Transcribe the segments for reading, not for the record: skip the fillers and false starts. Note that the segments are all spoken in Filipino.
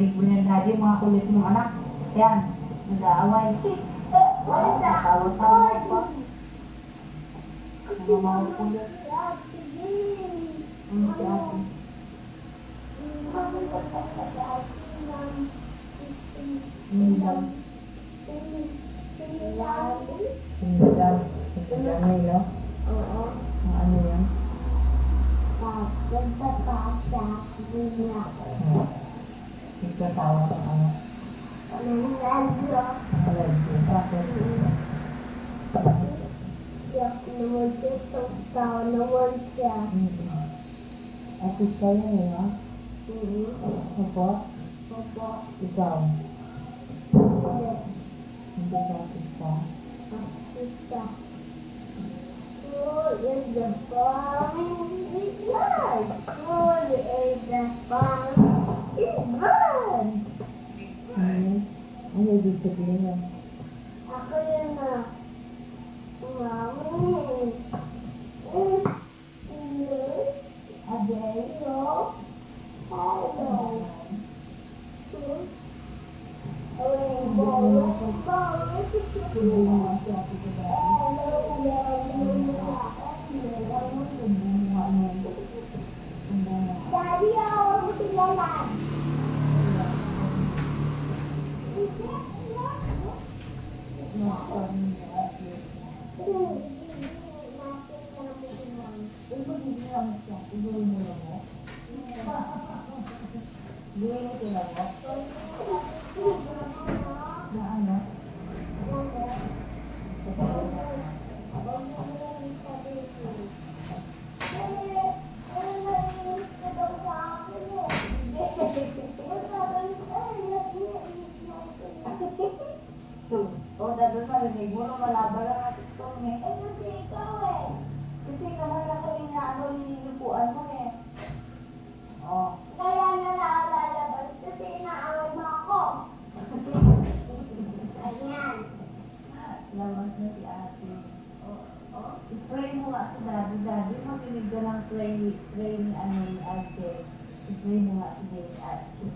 narinig mo yan, Daddy, mga kulit mong anak. Yan, nag-aaway. Tawa-tawa pa. Mga kulit. Ano si ate? Sinilang. Sinilang. Sinilang nila? Oo. Ano yan? Ikaw ng ano? Radyo. Bakit? At ikaw yun, ha? Opo? Opo. Ikaw? Hindi ka artista? Artista. School is the fun is good. School is the fun is good. Ano ibig sabihin yan? Ako yun na. Mami. Adelio. Hello. Daddy, ako magsilalan. Oh, dadal pa rin. Siguro malaba lang natin ito. Kasi ikaw eh. Kasi naman ako yung ano nililupuan mo eh. Oh. Kaya na naalalabas kasi inaaway mo ako. Ayan. Labas na si ate. Oh. I-pray mo nga si daddy. Daddy, makinig ka ng pray ni ano ni ate. I-pray mo nga si daddy.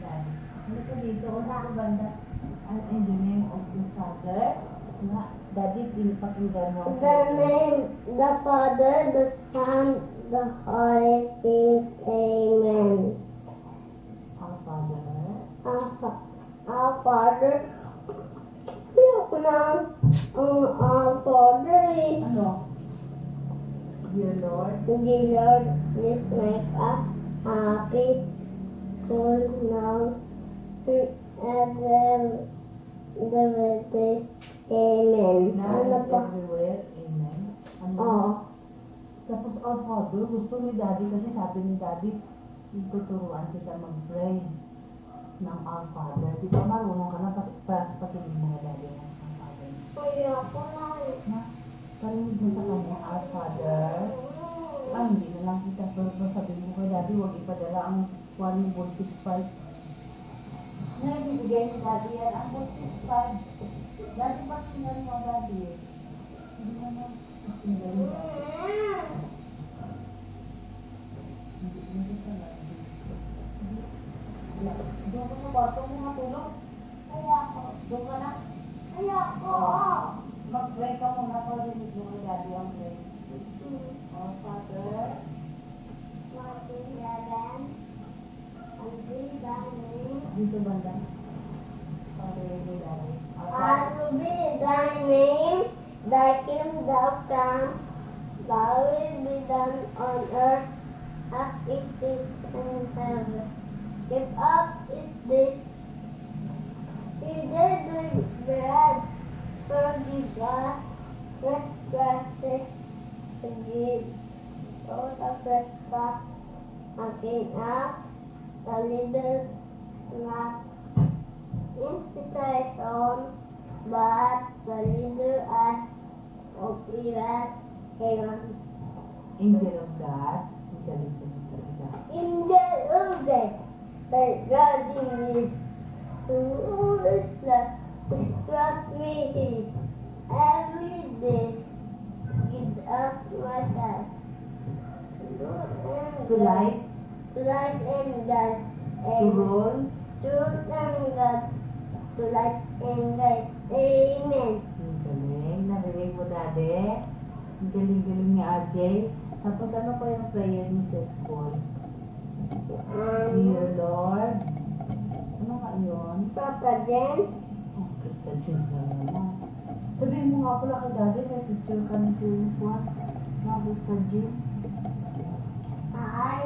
Daddy. Ano ka dito? O sa banda? In the name of the Father, Daddy, pinapakinggan mo. The name, the Father, the Son, the Holy Spirit, Amen. Our Father. Our Father. Ayoko na. Our Father is. Ano? Dear Lord. Dear Lord, please make us happy. Cool now. And then the birthday, Amen. Now Ano and pa? everywhere, Amen. Ano? Oo. Tapos our Father, gusto ni Daddy kasi sabi ni Daddy, tuturuan kita mag-pray ng our Father. Di ba marunong ka na pakinig mga Daddy ng our Father? Kaya ako na. Parinig mo sa kanya, our Father. Hindi na lang kita. Pero sabihin mo kay Daddy, huwag ipadala ang 1.65. Naibigay ni Daddy yan. Ang 1.65. Daddy, pakinggan mo, Daddy. Hindi naman. Pakinggan mo, Daddy. Hindi ka lang. Doon ka sa kwarto mo matulog. Kaya ako. Doon ka na. Kaya ako. Mag-pray ka muna pa rin mo kay Daddy ang pray. Oh, Father. Martin Yadan. Andrew Dani. Dito banda. Father, Daddy. Hallowed be thy name, thy kingdom come, thy will be done on earth as it is in heaven. Give us this day the bread, forgive us trespasses, forgive all the trespass against us, the leaders not invitation, but the leader us of evil. Amen. Angel of God. Angel of God, that God is to instruct me every day. Give us myself. To life. Life and death. To rule. truth and God, to light and guide. Amen. Ang galing. Narinig mo, Daddy? Ang galing-galing ni RJ. Tapos ano pa yung prayer ni sa school? Dear Lord. Ano nga yun? Papa Jen, Oh, Krista James na naman. Sabihin mo nga pala kay Daddy, may picture ka ni James Juan. Mga Krista James. hi.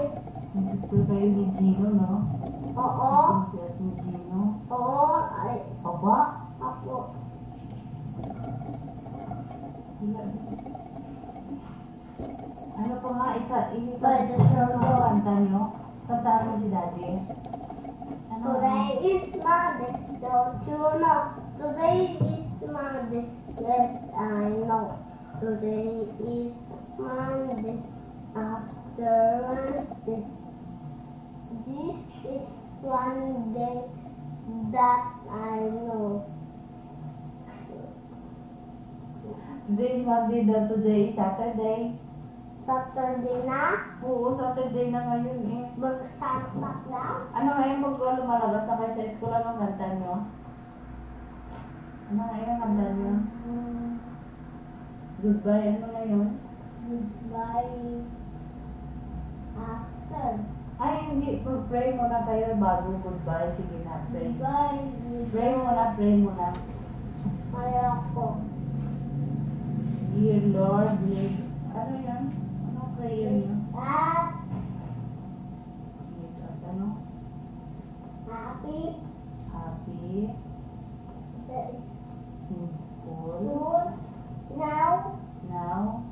May picture kayo ni Gino, no? Oo. Si Ate Gino. Oo. Ay, Aba? ako. Ano pa nga, Pwede ano siya. ang kanta nyo? Kantaan mo si Daddy. Ano? Today is Monday, don't you know? Today is Monday, yes I know. Today is Monday, after Wednesday. This is one day that I know. Today is Monday, today is Saturday. Saturday na, Oo, Saturday na ngayon eh. magsasak lang. Ano ngayon pag lumalabas na kayo sa school, anong kanta nyo? Ano ngayon ang kanta nyo? Goodbye, ano na yun? Goodbye. After. Ay, hindi. Pray muna kayo bago goodbye. Sige na, pray. Goodbye. Pray muna, pray muna. Ayoko. Dear Lord, ano yan? Anong prayer nyo? At Ano? happy Happy day. in school. Good now Now,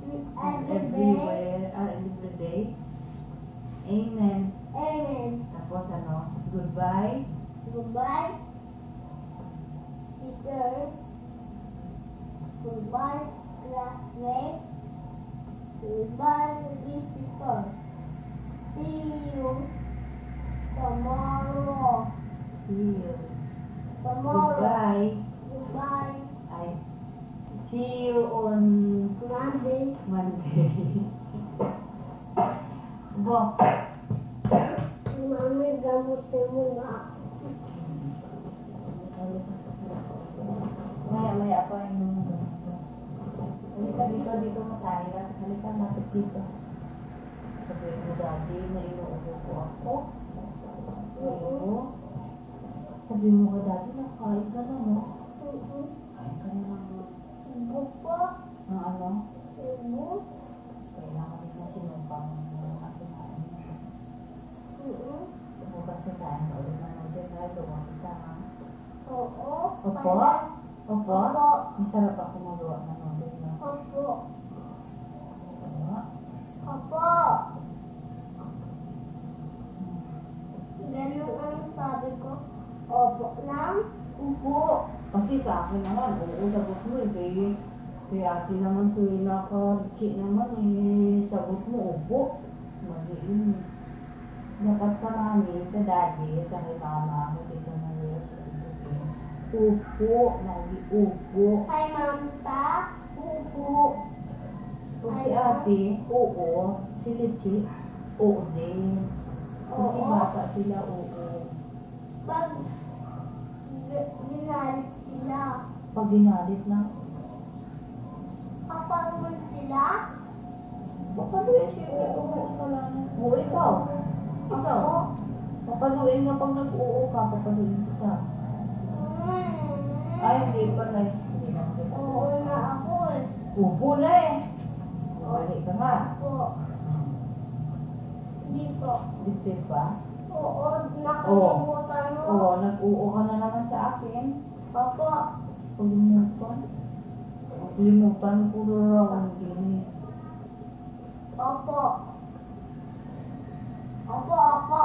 and every day. everywhere, every day. Amen. Amen. Tapos ano? Goodbye. Goodbye, teacher. Goodbye, classmate. Goodbye, visitor. See you tomorrow. See you. Tomorrow. Goodbye. Goodbye. I see you on Monday. Monday. Bo. Mami, gamutin mo na. Maya pa yung halika dito mo tayo. Halika natin dito. Sabi mo, Daddy, na inuubo ko ako. Oo. Sabi mo ka, Daddy, nakain ka na, no? Kain ka na ng Ibu po. ng ano? Ibu. Kailangan din na sinumpang ng asinain. Bukas na tayo na ulit na natin tayo. Luwag kita, ha? Oo. Opo? Opo? Opo. Masarap ako magawa ng noodles, no? Opo. Ano? Opo. Ganun ang sabi ko. Opo lang. Opo. Kasi sa akin naman, oo, sagot mo eh. Kay ate naman, tuloy na ka-rechi naman eh. Sagot mo, opo. Mali yun eh. Dapat sa mami, sa daddy, sa kay mama, ako dito na yun. Upo. Lagi upo. Kay mamta. Opo. O si ate, oo. Si Lichi, oo din. Kasi Oo. bata sila, oo. Pag ginalit sila. Pag ginalit na, Kapag mo sila. papaluin siya yung nag-uwi sa lana. Oo, ikaw. Ikaw. Opo. Papaluin nga pag nag-oo ka, papaluin kita. Ay, hindi pa na. Oo na ako eh. Upo na eh. Balik ka nga. Opo. Hindi po. Disip ba? Oo, nakalimutan mo. Oo, nag-oo ka na naman sa akin. Opo. Pag-limutan. Pag-limutan, puro raw ang gini. Opo. Opo, opo.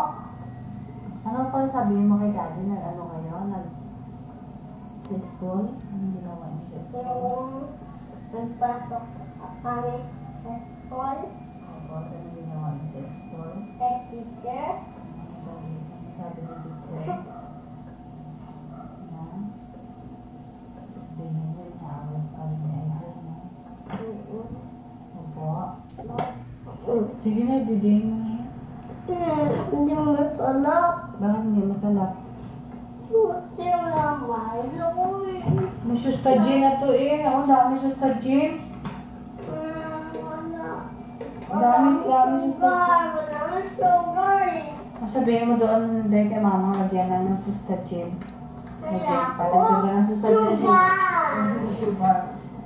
Ano pa sabihin mo kay daddy na ano kayo? Sa school? Anong ginawa niyo sa school? Yung nagpasok kami sa school, Opo, ano ginawa niyo sa school? kay teacher, Sabi ni teacher. Na? Sabihin niyo, inaawat ka rin ni Idol, no? Opo. Sige na, diding mo na yan. Hindi mo masalap. Bakit hindi masarap? Kasi wala Milo eh. May sustagin na to eh. Ang dami sustagin. Wala. Dami sugar. Wala sugar eh. Sabihin mo doon din kay mama, lagyan na ng sustagin. Kaya Patagdagan ng sustagin. sugar. Sugar.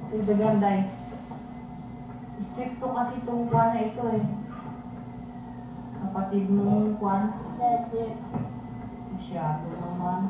Dagdagan dahil. Stricto kasi itong kwan na ito eh. Kapatid mong kwan. Daddy. Masyado naman.